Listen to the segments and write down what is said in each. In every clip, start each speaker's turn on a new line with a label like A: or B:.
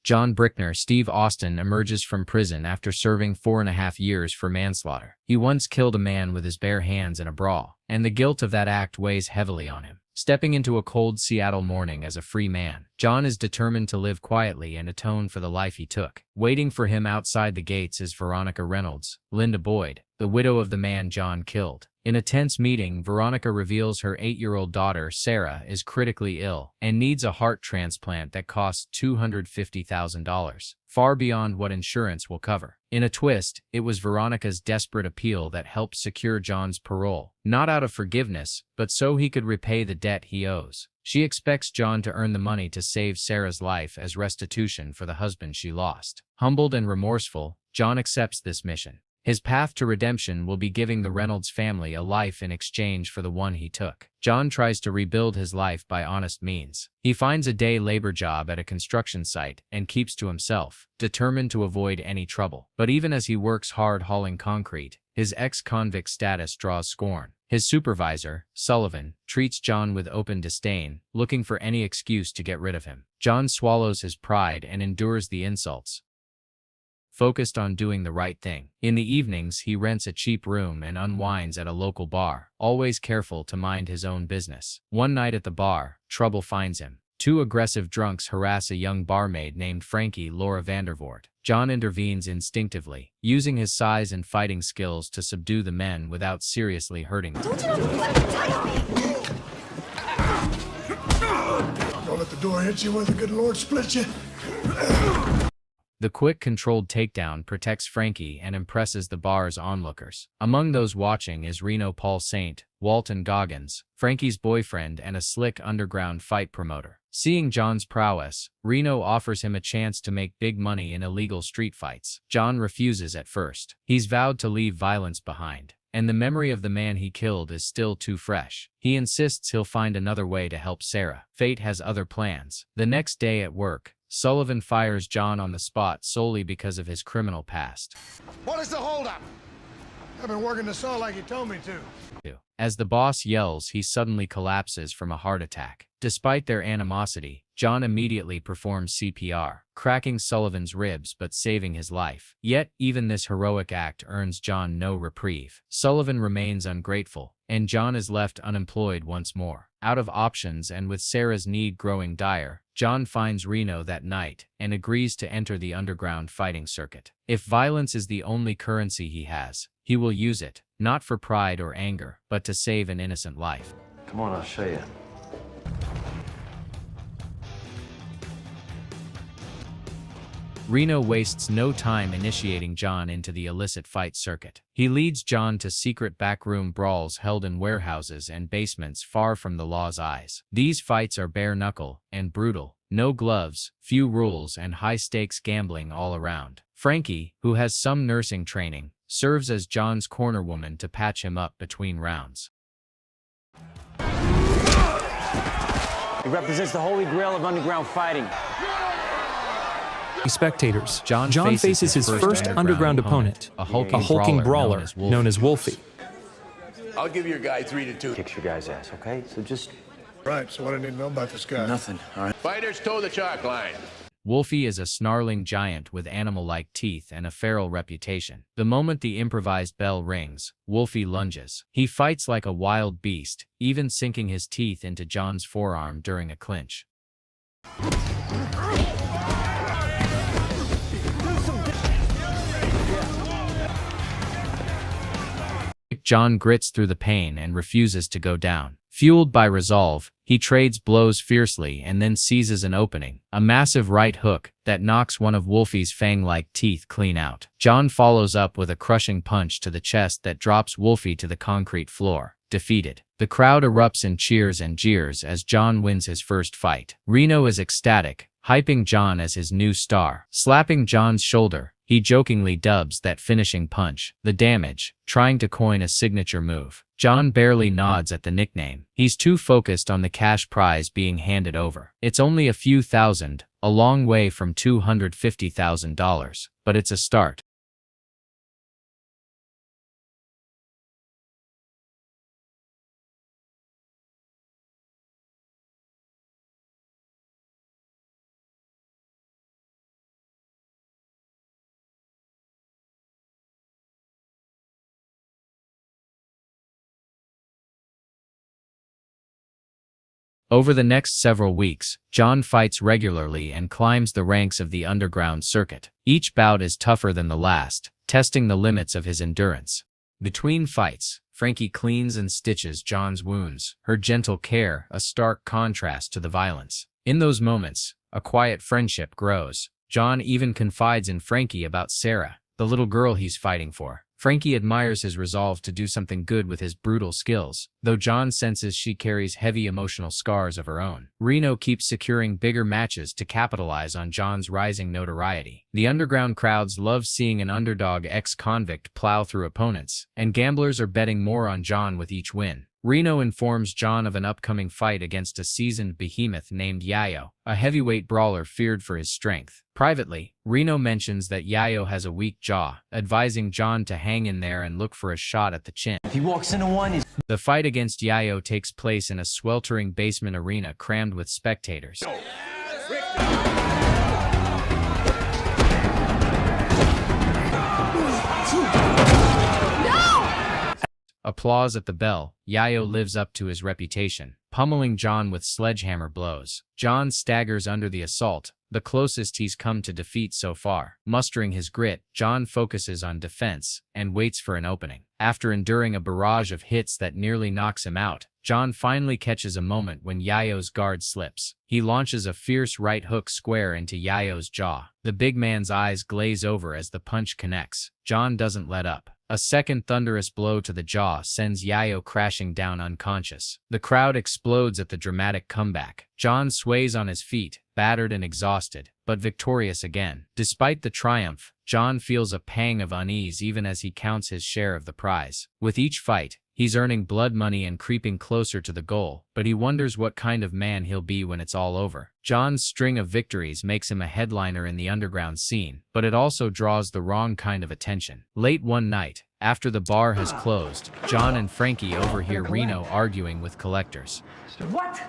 A: John Brickner, Steve Austin, emerges from prison after serving 4.5 years for manslaughter. He once killed a man with his bare hands in a brawl, and the guilt of that act weighs heavily on him. Stepping into a cold Seattle morning as a free man, John is determined to live quietly and atone for the life he took. Waiting for him outside the gates is Veronica Reynolds, Linda Boyd, the widow of the man John killed. In a tense meeting, Veronica reveals her 8-year-old daughter, Sarah, is critically ill and needs a heart transplant that costs $250,000, far beyond what insurance will cover. In a twist, it was Veronica's desperate appeal that helped secure John's parole, not out of forgiveness, but so he could repay the debt he owes. She expects John to earn the money to save Sarah's life as restitution for the husband she lost. Humbled and remorseful, John accepts this mission. His path to redemption will be giving the Reynolds family a life in exchange for the one he took. John tries to rebuild his life by honest means. He finds a day labor job at a construction site and keeps to himself, determined to avoid any trouble. But even as he works hard hauling concrete, his ex-convict status draws scorn. His supervisor, Sullivan, treats John with open disdain, looking for any excuse to get rid of him. John swallows his pride and endures the insults, focused on doing the right thing. In the evenings, he rents a cheap room and unwinds at a local bar, always careful to mind his own business. One night at the bar, trouble finds him. Two aggressive drunks harass a young barmaid named Frankie Laura Vandervoort. John intervenes instinctively, using his size and fighting skills to subdue the men without seriously hurting them.
B: Don't you know what to tell me?
C: Don't let the door hit you where the good Lord split you.
A: The quick, controlled takedown protects Frankie and impresses the bar's onlookers. Among those watching is Reno Paul Saint, Walton Goggins, Frankie's boyfriend and a slick underground fight promoter. Seeing John's prowess, Reno offers him a chance to make big money in illegal street fights. John refuses at first. He's vowed to leave violence behind, and the memory of the man he killed is still too fresh. He insists he'll find another way to help Sarah. Fate has other plans. The next day at work, Sullivan fires John on the spot solely because of his criminal past.
C: What is the holdup? I've been working the saw like you told me to.
A: As the boss yells, he suddenly collapses from a heart attack. Despite their animosity, John immediately performs CPR, cracking Sullivan's ribs but saving his life. Yet, even this heroic act earns John no reprieve. Sullivan remains ungrateful, and John is left unemployed once more. Out of options and with Sarah's need growing dire, John finds Reno that night and agrees to enter the underground fighting circuit. If violence is the only currency he has, he will use it, not for pride or anger, but to save an innocent life.
D: Come on, I'll show you.
A: Reno wastes no time initiating John into the illicit fight circuit. He leads John to secret backroom brawls held in warehouses and basements far from the law's eyes. These fights are bare-knuckle and brutal. No gloves, few rules, and high-stakes gambling all around. Frankie, who has some nursing training, serves as John's corner woman to patch him up between rounds.
E: He represents the holy grail of underground fighting.
F: Spectators,
A: John
F: faces his first underground opponent, a hulking brawler known as Wolfie.
G: I'll give your guy 3-2.
E: Kicks your guy's ass, okay? So just...
C: Right, so what do I need to know about this guy?
E: Nothing, all right?
G: Fighters toe the chalk line.
A: Wolfie is a snarling giant with animal-like teeth and a feral reputation. The moment the improvised bell rings, Wolfie lunges. He fights like a wild beast, even sinking his teeth into John's forearm during a clinch. John grits through the pain and refuses to go down. Fueled by resolve, he trades blows fiercely and then seizes an opening, a massive right hook that knocks one of Wolfie's fang-like teeth clean out. John follows up with a crushing punch to the chest that drops Wolfie to the concrete floor, defeated. The crowd erupts in cheers and jeers as John wins his first fight. Reno is ecstatic, hyping John as his new star. Slapping John's shoulder, he jokingly dubs that finishing punch the damage, trying to coin a signature move. John barely nods at the nickname. He's too focused on the cash prize being handed over. It's only a few thousand, a long way from $250,000, but it's a start. Over the next several weeks, John fights regularly and climbs the ranks of the underground circuit. Each bout is tougher than the last, testing the limits of his endurance. Between fights, Frankie cleans and stitches John's wounds, her gentle care a stark contrast to the violence. In those moments, a quiet friendship grows. John even confides in Frankie about Sarah, the little girl he's fighting for. Frankie admires his resolve to do something good with his brutal skills, though John senses she carries heavy emotional scars of her own. Reno keeps securing bigger matches to capitalize on John's rising notoriety. The underground crowds love seeing an underdog ex-convict plow through opponents, and gamblers are betting more on John with each win. Reno informs John of an upcoming fight against a seasoned behemoth named Yayo, a heavyweight brawler feared for his strength. Privately, Reno mentions that Yayo has a weak jaw, advising John to hang in there and look for a shot at the chin.
E: If he walks into one,
A: The fight against Yayo takes place in a sweltering basement arena crammed with spectators. Applause at the bell. Yayo lives up to his reputation, pummeling John with sledgehammer blows. John staggers under the assault, the closest he's come to defeat so far. Mustering his grit, John focuses on defense and waits for an opening. After enduring a barrage of hits that nearly knocks him out, John finally catches a moment when Yayo's guard slips. He launches a fierce right hook square into Yayo's jaw. The big man's eyes glaze over as the punch connects. John doesn't let up. A second thunderous blow to the jaw sends Yayo crashing down unconscious. The crowd explodes at the dramatic comeback. John sways on his feet, battered and exhausted, but victorious again. Despite the triumph, John feels a pang of unease even as he counts his share of the prize. With each fight, he's earning blood money and creeping closer to the goal, but he wonders what kind of man he'll be when it's all over. John's string of victories makes him a headliner in the underground scene, but it also draws the wrong kind of attention. Late one night, after the bar has closed, John and Frankie overhear Reno arguing with collectors.
E: what?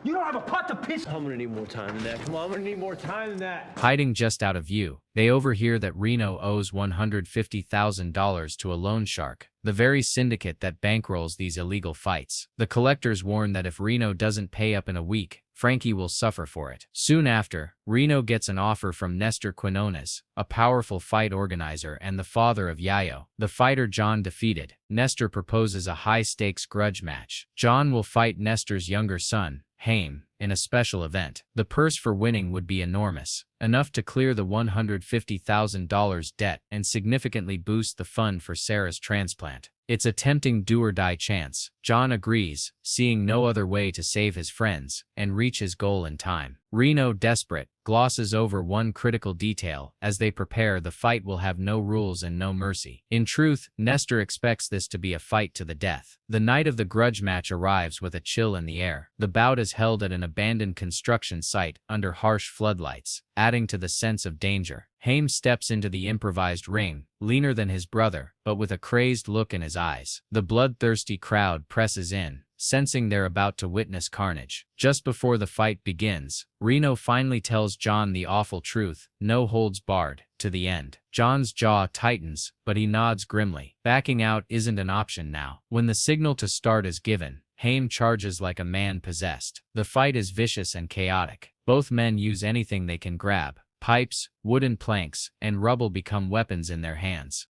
E: You don't have a pot to piss. I'm gonna need more time than that. Come on, I'm gonna need more time than that.
A: Hiding just out of view, they overhear that Reno owes $150,000 to a loan shark, the very syndicate that bankrolls these illegal fights. The collectors warn that if Reno doesn't pay up in a week, Frankie will suffer for it. Soon after, Reno gets an offer from Nestor Quinones, a powerful fight organizer and the father of Yayo, the fighter John defeated. Nestor proposes a high-stakes grudge match. John will fight Nestor's younger son, Haim, in a special event. The purse for winning would be enormous, enough to clear the $150,000 debt and significantly boost the fund for Sarah's transplant. It's a tempting do-or-die chance. John agrees, seeing no other way to save his friends and reach his goal in time. Reno, desperate, glosses over one critical detail. As they prepare, the fight will have no rules and no mercy. In truth, Nestor expects this to be a fight to the death. The night of the grudge match arrives with a chill in the air. The bout is held at an abandoned construction site under harsh floodlights, adding to the sense of danger. Haim steps into the improvised ring, leaner than his brother, but with a crazed look in his eyes. The bloodthirsty crowd presses in, sensing they're about to witness carnage. Just before the fight begins, Reno finally tells John the awful truth, no holds barred, to the end. John's jaw tightens, but he nods grimly. Backing out isn't an option now. When the signal to start is given, Haim charges like a man possessed. The fight is vicious and chaotic. Both men use anything they can grab. Pipes, wooden planks, and rubble become weapons in their hands.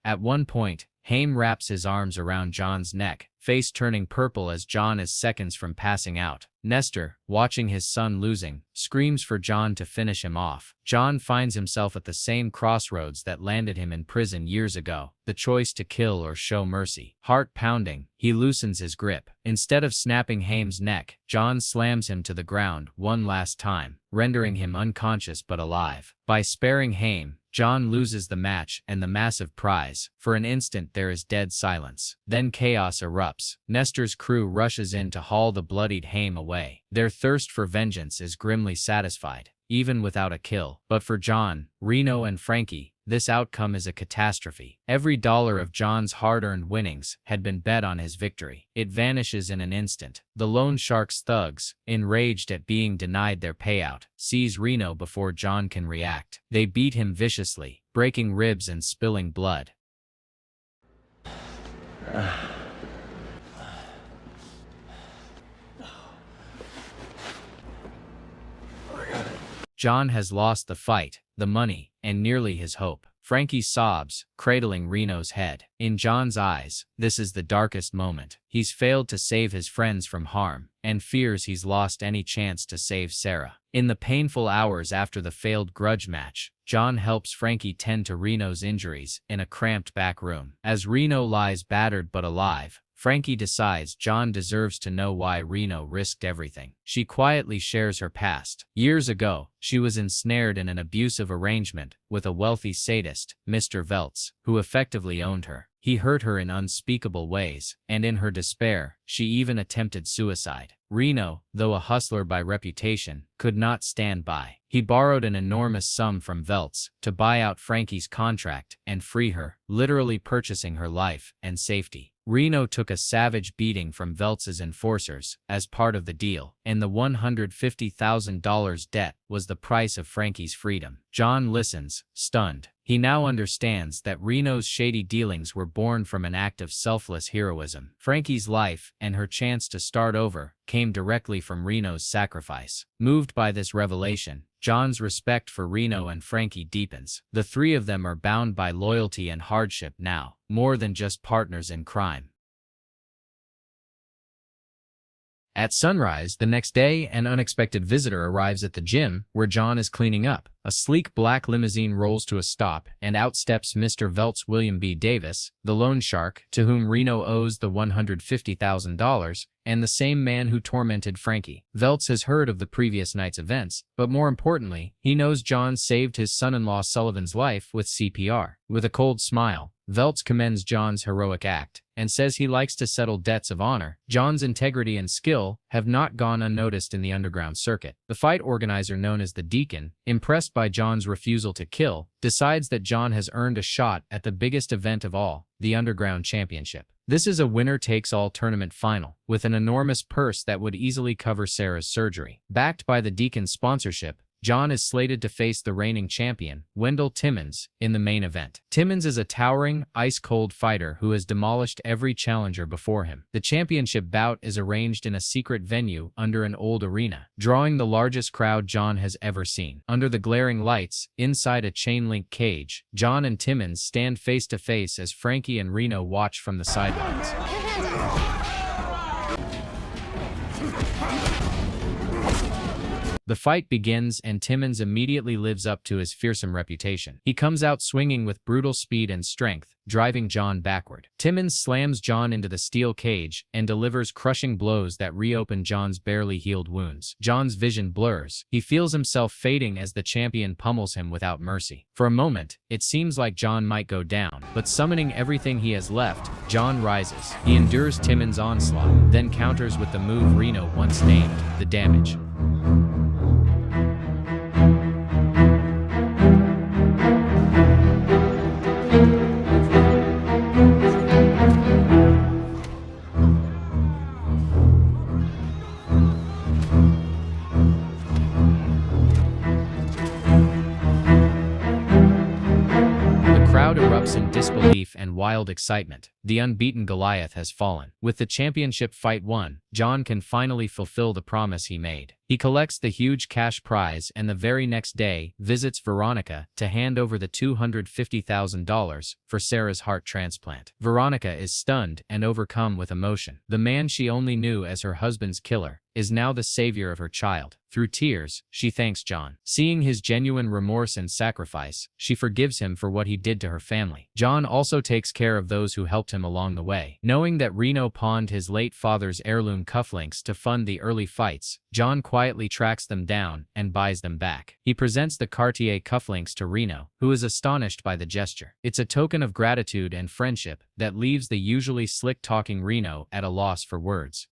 A: At one point, Haim wraps his arms around John's neck, face turning purple as John is seconds from passing out. Nestor, watching his son losing, screams for John to finish him off. John finds himself at the same crossroads that landed him in prison years ago, the choice to kill or show mercy. Heart pounding, he loosens his grip. Instead of snapping Haim's neck, John slams him to the ground one last time, rendering him unconscious but alive. By sparing Haim, John loses the match and the massive prize. For an instant there is dead silence. Then chaos erupts. Nestor's crew rushes in to haul the bloodied Haim away. Their thirst for vengeance is grimly satisfied. even without a kill. But for John, Reno, and Frankie, this outcome is a catastrophe. Every dollar of John's hard-earned winnings had been bet on his victory. It vanishes in an instant. The loan shark's thugs, enraged at being denied their payout, seize Reno before John can react. They beat him viciously, breaking ribs and spilling blood. John has lost the fight, the money, and nearly his hope. Frankie sobs, cradling Reno's head. In John's eyes, this is the darkest moment. He's failed to save his friends from harm, and fears he's lost any chance to save Sarah. In the painful hours after the failed grudge match, John helps Frankie tend to Reno's injuries in a cramped back room. As Reno lies battered but alive, Frankie decides John deserves to know why Reno risked everything. She quietly shares her past. Years ago, she was ensnared in an abusive arrangement with a wealthy sadist, Mr. Veltz, who effectively owned her. He hurt her in unspeakable ways, and in her despair, she even attempted suicide. Reno, though a hustler by reputation, could not stand by. He borrowed an enormous sum from Veltz to buy out Frankie's contract and free her, literally purchasing her life and safety. Reno took a savage beating from Veltz's enforcers as part of the deal, and the $150,000 debt was the price of Frankie's freedom. John listens, stunned. He now understands that Reno's shady dealings were born from an act of selfless heroism. Frankie's life, and her chance to start over, came directly from Reno's sacrifice. Moved by this revelation, John's respect for Reno and Frankie deepens. The three of them are bound by loyalty and hardship now, more than just partners in crime. At sunrise the next day, an unexpected visitor arrives at the gym where John is cleaning up. A sleek black limousine rolls to a stop, and out steps Mr. Veltz William B. Davis, the loan shark, to whom Reno owes the $150,000, and the same man who tormented Frankie. Veltz has heard of the previous night's events, but more importantly, he knows John saved his son-in-law Sullivan's life with CPR. With a cold smile, Veltz commends John's heroic act and says he likes to settle debts of honor. John's integrity and skill have not gone unnoticed in the underground circuit. The fight organizer known as the Deacon, impressed by John's refusal to kill, decides that John has earned a shot at the biggest event of all, the Underground Championship. This is a winner-takes-all tournament final, with an enormous purse that would easily cover Sarah's surgery. Backed by the Deacon's sponsorship, John is slated to face the reigning champion, Wendell Timmons, in the main event. Timmons is a towering, ice-cold fighter who has demolished every challenger before him. The championship bout is arranged in a secret venue under an old arena, drawing the largest crowd John has ever seen. Under the glaring lights, inside a chain-link cage, John and Timmons stand face-to-face as Frankie and Reno watch from the sidelines. The fight begins, and Timmons immediately lives up to his fearsome reputation. He comes out swinging with brutal speed and strength, driving John backward. Timmons slams John into the steel cage and delivers crushing blows that reopen John's barely healed wounds. John's vision blurs. He feels himself fading as the champion pummels him without mercy. For a moment, it seems like John might go down, but summoning everything he has left, John rises. He endures Timmons' onslaught, then counters with the move Reno once named, the damage. Erupts in disbelief and wild excitement. The unbeaten Goliath has fallen. With the championship fight won, John can finally fulfill the promise he made. He collects the huge cash prize and the very next day visits Veronica to hand over the $250,000 for Sarah's heart transplant. Veronica is stunned and overcome with emotion. The man she only knew as her husband's killer is now the savior of her child. Through tears, she thanks John. Seeing his genuine remorse and sacrifice, she forgives him for what he did to her family. John also takes care of those who helped him along the way. Knowing that Reno pawned his late father's heirloom cufflinks to fund the early fights, John quietly tracks them down and buys them back. He presents the Cartier cufflinks to Reno, who is astonished by the gesture. It's a token of gratitude and friendship that leaves the usually slick-talking Reno at a loss for words.